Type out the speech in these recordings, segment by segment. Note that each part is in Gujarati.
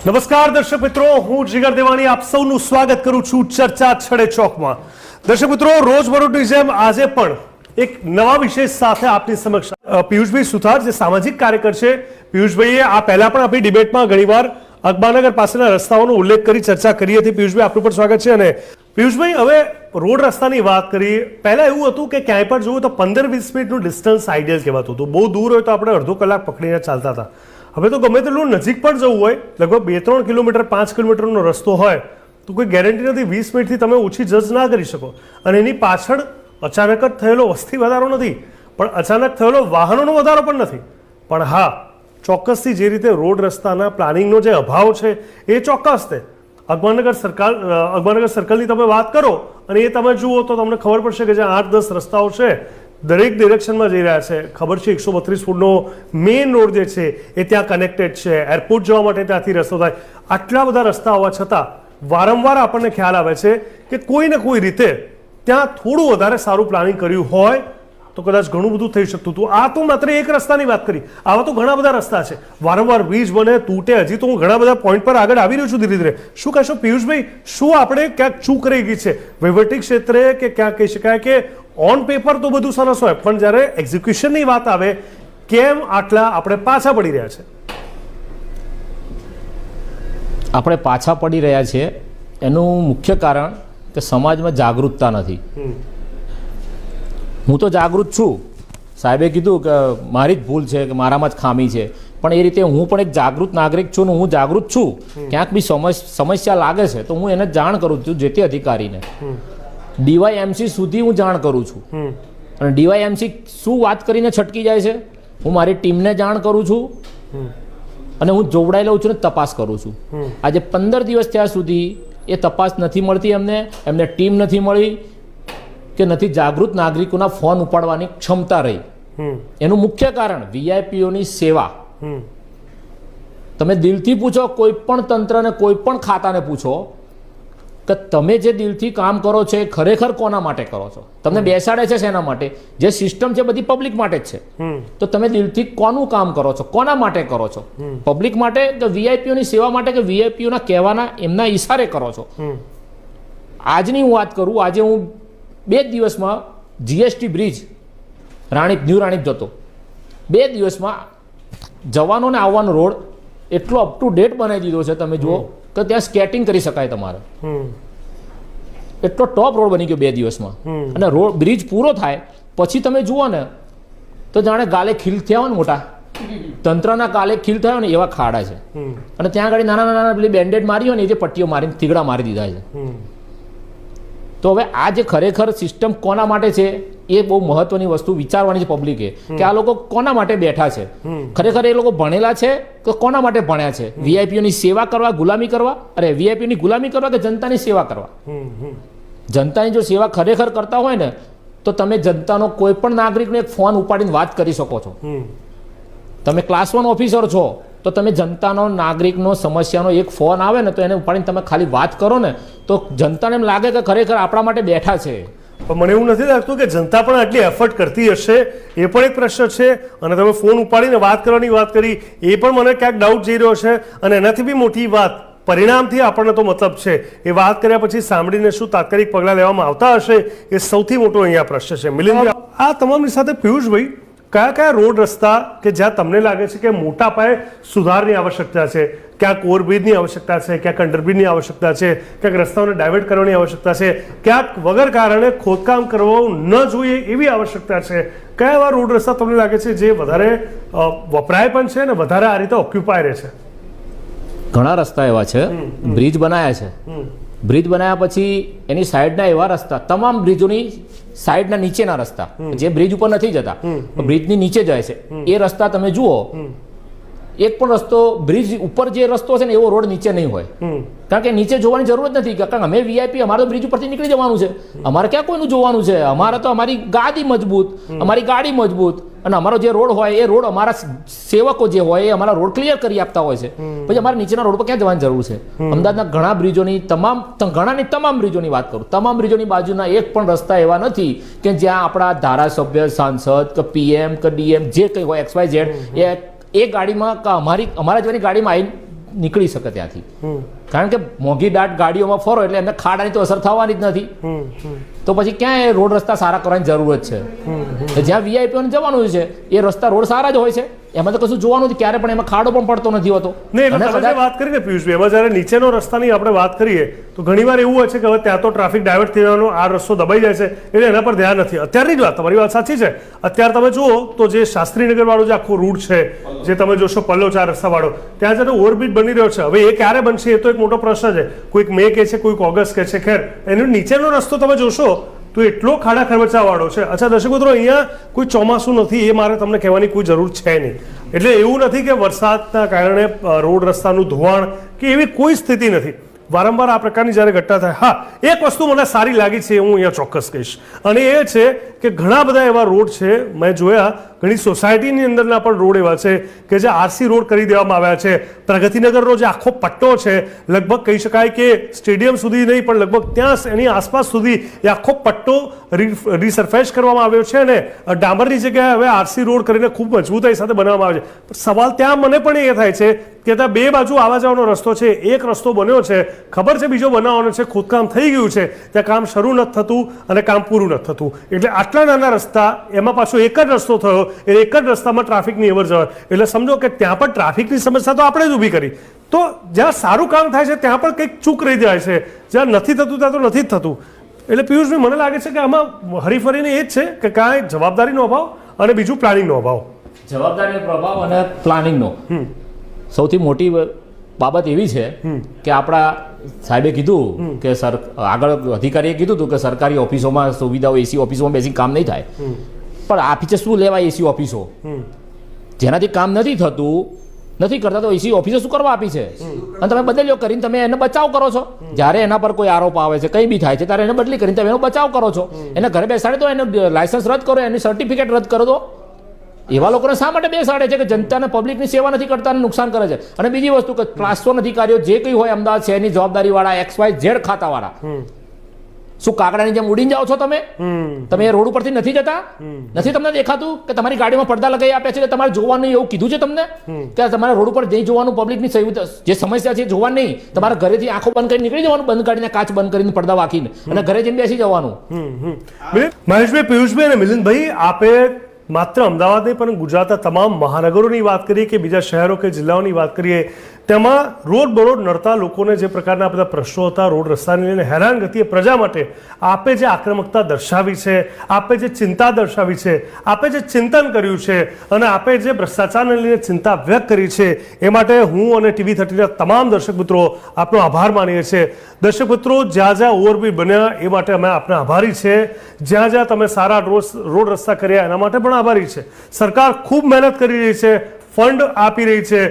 નમસ્કાર દર્શક મિત્રો, હું જીગર દેવાણી આપ સૌનું સ્વાગત કરું છું ચર્ચા છડે ચોકમાં. દર્શક મિત્રો, રોજબરોજની જેમ આજે પણ એક નવા વિષય સાથે આપની સમક્ષ પિયુષભાઈ સુથાર, જે સામાજિક કાર્યકર છે. પિયુષભાઈએ આ પહેલા પણ આપણી ડિબેટમાં ઘણીવાર અકબરનગર પાસેના રસ્તાઓનો ઉલ્લેખ કરી ચર્ચા કરી હતી. પિયુષભાઈ, આપનું પણ સ્વાગત છે. અને પિયુષભાઈ, હવે રોડ રસ્તાની વાત કરી. પહેલા એવું હતું કે ક્યાંય પણ જવું તો 15-20 મિનિટનું ડિસ્ટન્સ આઈડિયલ કહેવાતું હતું. બહુ દૂર હોય તો આપણે અડધો કલાક પકડીને ચાલતા હતા. હવે તો ગમે તેટલું નજીક પણ જવું હોય, લગભગ 2-3 કિલોમીટર 5 કિલોમીટરનો રસ્તો હોય તો કોઈ ગેરંટી નથી 20 મિનિટથી તમે ઓછી જજ ના કરી શકો. અને એની પાછળ અચાનક જ થયેલો વસ્તી વધારો નથી, પણ અચાનક થયેલો વાહનોનો વધારો પણ નથી. પણ હા, ચોક્કસથી જે રીતે રોડ રસ્તાના પ્લાનિંગનો જે અભાવ છે એ ચોક્કસ છે. અકબરનગર સર્કલની તમે વાત કરો અને એ તમે જુઓ તો તમને ખબર પડશે કે જે 8-10 રસ્તાઓ છે દરેક ડિરેક્શનમાં જઈ રહ્યા છે. ખબર છે 132 ફૂટનો મેઇન રોડ જે છે એ ત્યાં કનેક્ટેડ છે. એરપોર્ટ જવા માટે ત્યાંથી રસ્તો થાય. આટલા બધા રસ્તા હોવા છતાં વારંવાર આપણને ખ્યાલ આવે છે કે કોઈ ને કોઈ રીતે ત્યાં થોડું વધારે સારું પ્લાનિંગ કર્યું હોય તો કદાચ ઘણું બધું થઈ શકતું હતું. આ તો માત્ર એક રસ્તાની વાત કરી, આવા તો ઘણા બધા રસ્તા છે. વારંવાર બ્રિજ બને, તૂટે. હજી તો હું ઘણા બધા પોઈન્ટ પર આગળ આવી રહ્યો છું ધીરે ધીરે. શું કહેશો પિયુષભાઈ, શું આપણે ક્યાંક ચૂક રહી ગઈ છે વહીવટી ક્ષેત્રે, કે ક્યાંક કહી શકાય કે ઓન પેપર તો બધું સરસ હોય પણ જ્યારે એક્ઝિક્યુશનની વાત આવે કેમ આટલા આપણે પાછા પડી રહ્યા છે? આપણે પાછા પડી રહ્યા છીએ એનું મુખ્ય કારણ કે સમાજમાં જાગૃતતા નથી. હું તો જાગૃત છું, સાહેબે કીધું કે મારી જ ભૂલ છે, કે મારામાં જ ખામી છે, પણ એ રીતે હું પણ એક જાગૃત નાગરિક છું ને હું જાગૃત છું. ક્યાંક બી સમસ્યા લાગે છે તો હું એને જાણ કરું છું જે તે અધિકારીને. ડીવાયએમસી સુધી હું જાણ કરું છું. અને ડીવાયએમસી શું વાત કરીને છટકી જાય છે, હું મારી ટીમને જાણ કરું છું અને હું જોવડાઈ લઉં છું ને તપાસ કરું છું. આજે 15 દિવસ ત્યાં સુધી એ તપાસ નથી મળતી. એમને ટીમ નથી મળી કે નથી જાગૃત નાગરિકોના ફોન ઉપાડવાની ક્ષમતા રહી. એનું મુખ્ય કારણ વીઆઈપીઓની સેવા. તમે દિલથી પૂછો, કોઈ પણ તંત્રને, કોઈ પણ ખાતાને પૂછો કે તમે જે દિલથી કામ કરો છો એ ખરેખર કોના માટે કરો છો? તમને બેસાડે છે શેના માટે? જે સિસ્ટમ છે બધી પબ્લિક માટે જ છે. તો તમે દિલથી કોનું કામ કરો છો, કોના માટે કરો છો? પબ્લિક માટે કે વીઆઈપીઓની સેવા માટે કે વીઆઈપીઓના કહેવાના એમના ઈશારે કરો છો? આજની હું વાત કરું, આજે હું 2 દિવસમાં જીએસટી બ્રિજ ન્યૂ રાણીપ જતો, 2 દિવસમાં જવાનો ને આવવાનો રોડ એટલો અપ ટુ ડેટ બનાવી દીધો છે. તમે જુઓ કે ત્યાં સ્કેટિંગ કરી શકાય તમારે. એટલો ટોપ રોડ બની ગયો 2 દિવસમાં. અને રોડ બ્રિજ પૂરો થાય પછી તમે જુઓ ને તો જાણે ગાલે ખીલ થયા હોય ને, મોટા તંત્રના ગાલે ખીલ થયા હોય ને એવા ખાડા છે. અને ત્યાં આગળ નાના નાના પેલી બેન્ડેડ મારી હોય ને એ જે પટ્ટીઓ મારીને થીગડા મારી દીધા છે. તો હવે આ જે ખરેખર સિસ્ટમ કોના માટે છે એ બહુ મહત્વની વસ્તુ વિચારવાની છે પબ્લિકે, કે આ લોકો કોના માટે બેઠા છે? ખરેખર એ લોકો ભણેલા છે કે કોના માટે ભણ્યા છે? વીઆઈપીઓની સેવા કરવા, ગુલામી કરવા? અરે વીઆઈપીઓની ગુલામી કરવા કે જનતાની સેવા કરવા? જનતાની જો સેવા ખરેખર કરતા હોય ને તો તમે જનતાનો કોઈ પણ નાગરિકને એક ફોન ઉપાડીને વાત કરી શકો છો. તમે ક્લાસ 1 ઓફિસર છો તો તમે જનતાનો, નાગરિકનો સમસ્યાનો એક ફોન આવે ને તો એને ઉપાડીને તમે ખાલી વાત કરો ને તો જનતાને એમ લાગે કે ખરેખર આપણા માટે બેઠા છે. પણ મને એવું નથી લાગતું કે જનતા પણ આટલી એફર્ટ કરતી હશે, એ પણ એક પ્રશ્ન છે. અને તમે ફોન ઉપાડીને વાત કરવાની વાત કરી એ પણ મને ક્યાંક ડાઉટ જઈ રહ્યો છે. અને એનાથી બી મોટી વાત, પરિણામથી આપણને તો મતલબ છે. એ વાત કર્યા પછી સાંભળીને શું તાત્કાલિક પગલાં લેવામાં આવતા હશે એ સૌથી મોટો અહીંયા પ્રશ્ન છે. મિલિંદ, આ તમામની સાથે પિયુષભાઈ, કયા કયા રોડ રસ્તા કે જ્યાં તમને લાગે છે કે મોટા પાયે સુધારની આવશ્યકતા છે? ક્યાંક ઓવરબ્રિજની આવશ્યકતા છે, ક્યાંક અંડરબ્રિજની આવશ્યકતા છે, ક્યાંક રસ્તાઓને ડાયવર્ટ કરવાની આવશ્યકતા છે, ક્યાંક વગર કારણે ખોદકામ કરવું ન જોઈએ એવી આવશ્યકતા છે? કયા એવા રોડ રસ્તા તમને લાગે છે જે વધારે વપરાય પણ છે ને વધારે આ રીતે ઓક્યુપાય રહે છે? ઘણા રસ્તા એવા છે. બ્રિજ બનાવ્યા છે. બ્રિજ બનાવ્યા પછી એની સાઈડના એવા રસ્તા, તમામ બ્રિજોની સાઈડના નીચેના રસ્તા જે બ્રિજ ઉપર નથી જતા, બ્રિજની નીચે જાય છે, એ રસ્તા તમે જુઓ, એક પણ રસ્તો બ્રિજ ઉપર જે રસ્તો છે ને એવો રોડ નીચે નહીં હોય. કારણ કે નીચે જોવાની જરૂર જ નથી, કારણ અમે વીઆઈપી, અમારે તો બ્રિજ ઉપરથી નીકળી જવાનું છે. અમારે ક્યાં કોઈનું જોવાનું છે? અમારે તો અમારી ગાડી મજબૂત, અમારી ગાડી મજબૂત, અને અમારો જે રોડ હોય એ રોડ અમારા સેવકો જે હોય એ અમારા રોડ ક્લિયર કરી આપતા હોય છે. પછી અમારે નીચેના રોડ પર ક્યાં જવાની જરૂર છે? અમદાવાદના ઘણા બ્રિજોની, તમામ બ્રિજોની વાત કરું, તમામ બ્રિજોની બાજુના એક પણ રસ્તા એવા નથી કે જ્યાં આપણા ધારાસભ્ય, સાંસદ કે પીએમ કે ડીએમ જે કંઈ હોય XYZ એ ગાડીમાં કે અમારા જેવાની ગાડીમાં આવીને નીકળી શકે ત્યાંથી. કારણ કે મોંઘી દાટ ગાડીઓમાં ફરો એટલે એમને ખાડાની તો અસર થવાની જ નથી. તો પછી ક્યાં એ રોડ રસ્તા સારા કરવાની જરૂરત છે? જ્યાં વીઆઈપીઓને જવાનું છે એ રસ્તા રોડ સારા જ હોય છે, એમાં તો કશું જોવાનું નથી, ક્યારે પણ એમાં ખાડો પણ પડતો નથી હોતો. નહીં, એટલે તમે જે વાત કરી ને પિયુષભાઈ, એમાં જ્યારે નીચેનો રસ્તાની આપણે વાત કરીએ તો ઘણીવાર એવું હોય છે કે હવે ત્યાં તો ટ્રાફિક ડાયવર્ટ થવાનો આ રસ્તો દબાઈ જાય છે એટલે એના પર ધ્યાન નથી. અત્યારની જ વાત, તમારી વાત સાચી છે. અત્યારે તમે જુઓ તો જે શાસ્ત્રીનગર વાળો જે આખો રૂટ છે, જે તમે જોશો પલ્લો 4 રસ્તા વાળો, ત્યાં જતો ઓવરબ્રિજ બની રહ્યો છે. હવે એ ક્યારે બનશે એ તો એક મોટો પ્રશ્ન છે. કોઈક મે કે છે, કોઈક ઓગસ્ટ કે છે. ખેર, એનો નીચેનો રસ્તો તમે જોશો તો એટલો ખાડા ખરબચા વાળો છે. અચ્છા દર્શક મિત્રો, અહીંયા કોઈ ચોમાસું નથી એ મારે તમને કહેવાની કોઈ જરૂર છે નહીં. એટલે એવું નથી કે વરસાદના કારણે રોડ રસ્તાનું ધોવાણ કે એવી કોઈ સ્થિતિ નથી. વારંવાર આ પ્રકારની જ્યારે ઘટના થાય, હા, એક વસ્તુ મને સારી લાગી છે, હું અહીંયા ચોક્કસ કહીશ, અને એ છે કે ઘણા બધા એવા રોડ છે મેં જોયા, ઘણી સોસાયટીની અંદરના પણ રોડ એવા છે કે જે આરસી રોડ કરી દેવામાં આવ્યા છે. પ્રગતિનગરનો જે આખો પટ્ટો છે, લગભગ કહી શકાય કે સ્ટેડિયમ સુધી નહીં પણ લગભગ ત્યાં એની આસપાસ સુધી એ આખો પટ્ટો રીસરફેસ કરવામાં આવ્યો છે અને ડામરની જગ્યાએ હવે આરસી રોડ કરીને ખૂબ મજબૂતાઈ સાથે બનાવવામાં આવે છે. સવાલ ત્યાં મને પણ એ થાય છે કે ત્યાં બે બાજુ આવવા જવાનો રસ્તો છે, એક રસ્તો બન્યો છે, ખબર છે બીજો બનાવવાનો છે, ખોદકામ થઈ ગયું છે, ત્યાં કામ શરૂ નથી થતું અને કામ પૂરું નથી થતું. એટલે આટલા નાના રસ્તા, એમાં પાછો એક જ રસ્તો થયો, એટલે એક જ રસ્તામાં ટ્રાફિકની અવર જવર, એટલે સમજો કે ત્યાં પણ ટ્રાફિકની સમસ્યા તો આપણે જ ઊભી કરી. તો જ્યાં સારું કામ થાય છે ત્યાં પણ કંઈક ચૂક રહી જાય છે, જ્યાં નથી થતું ત્યાં તો નથી જ થતું. એટલે પિયુષભાઈ, મને લાગે છે કે આમાં હરીફરીને એ જ છે કે કાંઈ જવાબદારીનો અભાવ અને બીજું પ્લાનિંગનો અભાવ. જવાબદારીનો પ્રભાવ અને પ્લાનિંગનો સૌથી મોટી બાબત એવી છે કે આપણા સાહેબે કીધું કે આગળ અધિકારીએ કીધું હતું કે સરકારી ઓફિસોમાં સુવિધાઓ, એસી ઓફિસોમાં બેસી કામ નહીં થાય. પણ આપી શું લેવા એસી ઓફિસો? જેનાથી કામ નથી થતું, નથી કરતા, તો એસી ઓફિસો શું કરવા આપી છે? અને તમે બદલ્યો કરીને તમે એને બચાવ કરો છો. જ્યારે એના પર કોઈ આરોપ આવે છે, કંઈ બી થાય છે, ત્યારે એને બદલી કરીને તમે એનો બચાવ કરો છો. એને ઘરે બેસાડે તો એનું લાયસન્સ રદ કરો, એની સર્ટિફિકેટ રદ કરો. તો એવા લોકોને શા માટે બેસાડે છે કે જનતાને, પબ્લિકની સેવા નથી કરતા અને નુકસાન કરે છે? અને બીજી વસ્તુ કે પ્લાસ્ટોન અધિકારીઓ જે કંઈ હોય અમદાવાદ શહેરની જવાબદારીવાળા XYZ ખાતાવાળા, શું કાગડાની જેમ ઉડીને જાઓ છો તમે? તમે એ રોડ ઉપરથી નથી જતા? નથી તમને દેખાતું કે તમારી ગાડીમાં પડદા લગાવી આપ્યા છે કે તમારે જોવાનું એવું કીધું છે તમને કે તમારે રોડ ઉપર નહીં જોવાનું, પબ્લિકની જે સમસ્યા છે જોવાનું નહીં, તમારે ઘરેથી આંખો બંધ કરીને નીકળી જવાનું, બંધ કાઢીને કાચ બંધ કરીને પડદા વાંકીને, અને ઘરે જઈને બેસી જવાનું. મહેશભાઈ, પિયુષભાઈ અને મિલિંદભાઈ, આપે માત્ર અમદાવાદ નહીં પણ ગુજરાતના તમામ મહાનગરોની વાત કરીએ કે બીજા શહેરો કે જિલ્લાઓની વાત કરીએ, તેમાં રોજબરોજ નડતા લોકોને જે પ્રકારના બધા પ્રશ્નો હતા, રોડ રસ્તાને લઈને હેરાનગતિ પ્રજા માટે આપે જે આક્રમકતા દર્શાવી છે, આપે જે ચિંતા દર્શાવી છે, આપે જે ચિંતન કર્યું છે અને આપે જે ભ્રષ્ટાચારને લઈને ચિંતા વ્યક્ત કરી છે, એ માટે હું અને TV30ના તમામ દર્શક મિત્રો આપનો આભાર માનીએ છીએ. દર્શક મિત્રો, જ્યાં જ્યાં ઓવરબ્રિજ બન્યા એ માટે અમે આપના આભારી છે. જ્યાં જ્યાં તમે સારા રોડ રસ્તા કર્યા એના માટે પણ આભારી છે. સરકાર ખૂબ મહેનત કરી રહી છે, ફંડ આપી રહી છે,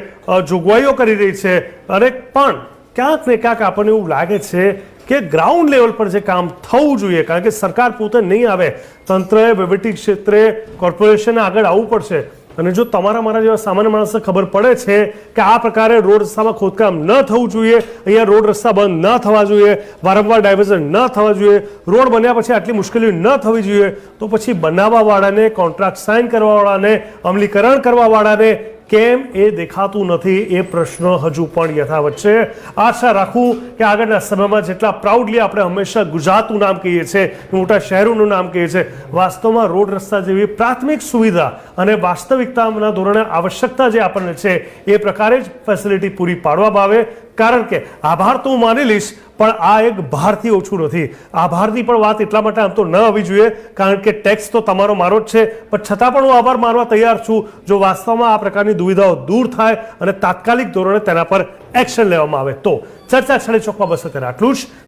જોગવાઈઓ કરી રહી છે, અને પણ ક્યાંક ને ક્યાંક આપણને એવું લાગે છે કે ગ્રાઉન્ડ લેવલ પર જે કામ થવું જોઈએ, કારણ કે સરકાર પોતે નહીં આવે, તંત્રએ, વહીવટી ક્ષેત્રે, કોર્પોરેશને આગળ આવવું પડશે. અને જો તમારા મારા જેવા સામાન્ય માણસને ખબર પડે છે કે આ પ્રકારે રોડ રસ્તામાં ખોદકામ ન થવું જોઈએ, અહીંયા રોડ રસ્તા બંધ ન થવા જોઈએ, વારંવાર ડાયવર્ઝન ન થવા જોઈએ, રોડ બન્યા પછી આટલી મુશ્કેલીઓ ન થવી જોઈએ, તો પછી બનાવવાવાળાને, કોન્ટ્રાક્ટ સાઇન કરવાવાળાને, અમલીકરણ કરવાવાળાને કેમ એ દેખાતું નથી? એ પ્રશ્ન હજુ પણ યથાવત છે. આશા રાખું કે આગળના સમયમાં જેટલા પ્રાઉડલી આપણે હંમેશા ગુજરાતનું નામ કહીએ છીએ, મોટા શહેરોનું નામ કહીએ છીએ, વાસ્તવમાં રોડ રસ્તા જેવી પ્રાથમિક સુવિધા અને વાસ્તવિકતાના ધોરણે આવશ્યકતા જે આપણને છે એ પ્રકારે જ ફેસિલિટી પૂરી પાડવામાં આવે. કારણ કે આભાર તો હું માની લઈશ, પણ આ એક ભારથી ઓછું નથી. આભારની પણ વાત એટલા માટે આમ તો ન આવવી જોઈએ, કારણ કે ટેક્સ તો તમારો મારો જ છે, પણ છતાં પણ હું આભાર માનવા તૈયાર છું જો વાસ્તવમાં આ પ્રકારની દુવિધાઓ દૂર થાય અને તાત્કાલિક ધોરણે તેના પર એક્શન લેવામાં આવે તો. ચર્ચા છડે ચોકમાં બસ અત્યારે આટલું જ.